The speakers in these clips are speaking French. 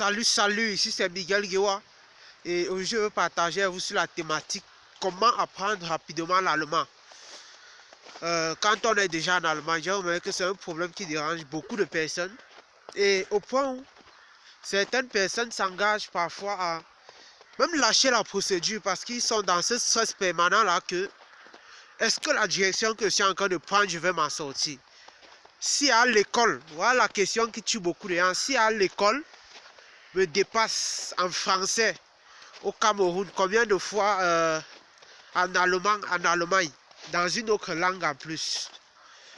Salut, ici c'est Miguel Guewa et aujourd'hui je veux partager avec vous sur la thématique comment apprendre rapidement l'allemand. Quand on est déjà en Allemagne, j'ai remarqué que c'est un problème qui dérange beaucoup de personnes et au point où certaines personnes s'engagent parfois à même lâcher la procédure parce qu'ils sont dans ce stress permanent là que est-ce que la direction que je suis en train de prendre, je vais m'en sortir? Si à l'école, voilà la question qui tue beaucoup de gens, si à l'école me dépasse en français au Cameroun, combien de fois en Allemagne, dans une autre langue en plus.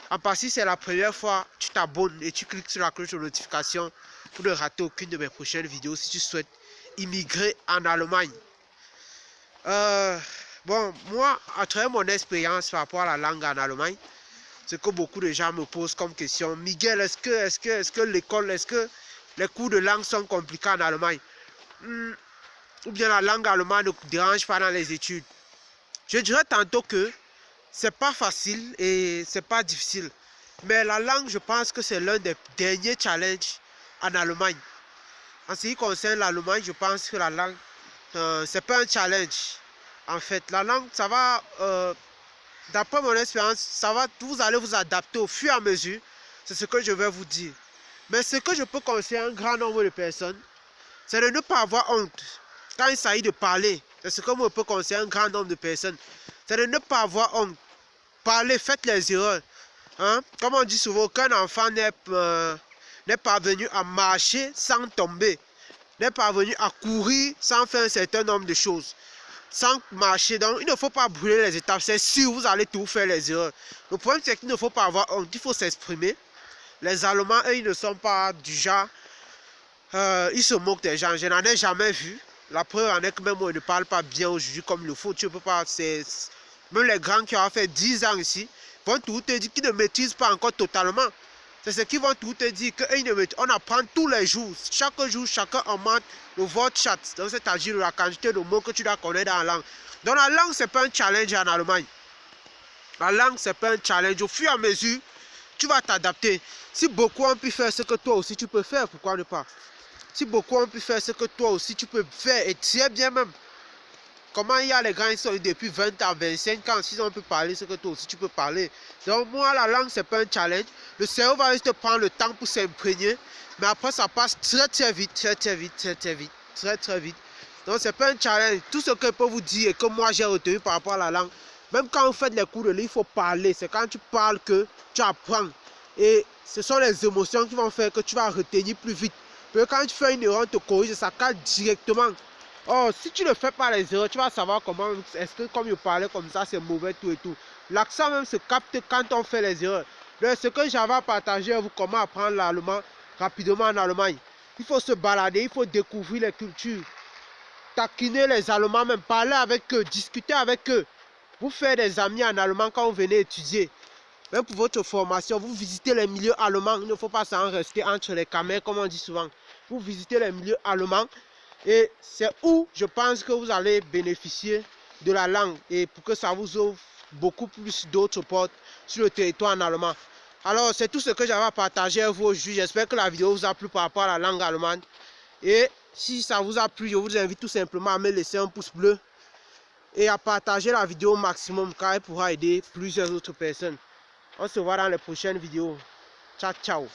En partie, c'est la première fois, tu t'abonnes et tu cliques sur la cloche de notification pour ne rater aucune de mes prochaines vidéos si tu souhaites immigrer en Allemagne. Bon, moi, à travers mon expérience par rapport à la langue en Allemagne, ce que beaucoup de gens me posent comme question, Miguel, est-ce que l'école, est-ce que les cours de langue sont compliqués en Allemagne? Ou bien la langue allemande ne dérange pas dans les études? Je dirais tantôt que c'est pas facile et c'est pas difficile. Mais la langue, je pense que c'est l'un des derniers challenges en Allemagne. En ce qui concerne l'Allemagne, je pense que la langue, c'est pas un challenge. En fait, la langue, ça va, d'après mon expérience, ça va, vous allez vous adapter au fur et à mesure. C'est ce que je vais vous dire. Mais ce que je peux conseiller à un grand nombre de personnes, c'est de ne pas avoir honte. Quand il s'agit de parler, c'est ce que je peux conseiller à un grand nombre de personnes. C'est de ne pas avoir honte. Parlez, faites les erreurs. Hein? Comme on dit souvent, aucun enfant n'est parvenu à marcher sans tomber. N'est parvenu à courir sans faire un certain nombre de choses. Sans marcher. Donc, il ne faut pas brûler les étapes. C'est sûr, vous allez tout faire les erreurs. Le problème, c'est qu'il ne faut pas avoir honte. Il faut s'exprimer. Les Allemands, eux, ils ne sont pas du genre. Ils se moquent des gens. Je n'en ai jamais vu. La preuve en est que même moi, je ne parle pas bien aujourd'hui comme il le faut. Tu ne peux pas. Même les grands qui ont fait 10 ans ici vont tout te dire qu'ils ne maîtrisent pas encore totalement. C'est ce qu'ils vont tout te dire. On apprend tous les jours. Chaque jour, chacun augmente le vote chat. Donc, c'est-à-dire la quantité de mots que tu dois connaître dans la langue. Donc, la langue, ce n'est pas un challenge en Allemagne. La langue, ce n'est pas un challenge. Au fur et à mesure, tu vas t'adapter. Si beaucoup ont pu faire ce que toi aussi tu peux faire, pourquoi ne pas? Si beaucoup ont pu faire ce que toi aussi tu peux faire, et très bien même. Comment il y a les gars qui sont depuis 20 ans, 25 ans, s'ils ont pu parler ce que toi aussi tu peux parler. Donc moi, la langue, c'est pas un challenge. Le cerveau va juste prendre le temps pour s'imprégner. Mais après, ça passe très vite. Donc c'est pas un challenge. Tout ce que je peux vous dire et que moi j'ai retenu par rapport à la langue, même quand vous faites les cours de livre, il faut parler. C'est quand tu parles que tu apprends. Et ce sont les émotions qui vont faire que tu vas retenir plus vite. Parce que quand tu fais une erreur, on te corrige, ça casse directement. Oh, si tu ne fais pas les erreurs, tu vas savoir comment, est-ce que comme je parlais comme ça, c'est mauvais, tout et tout. L'accent même se capte quand on fait les erreurs. Donc, ce que j'avais à partager avec vous, comment apprendre l'allemand rapidement en Allemagne. Il faut se balader, il faut découvrir les cultures. Taquiner les Allemands, même parler avec eux, discuter avec eux. Vous faire des amis en allemand quand vous venez étudier. Même pour votre formation, vous visitez les milieux allemands. Il ne faut pas s'en rester entre les caméras, comme on dit souvent. Vous visitez les milieux allemands. Et c'est où je pense que vous allez bénéficier de la langue. Et pour que ça vous ouvre beaucoup plus d'autres portes sur le territoire en allemand. Alors, c'est tout ce que j'avais à partager avec vous aujourd'hui. J'espère que la vidéo vous a plu par rapport à la langue allemande. Et si ça vous a plu, je vous invite tout simplement à me laisser un pouce bleu. Et à partager la vidéo au maximum car elle pourra aider plusieurs autres personnes. On se voit dans les prochaines vidéos. Ciao, ciao.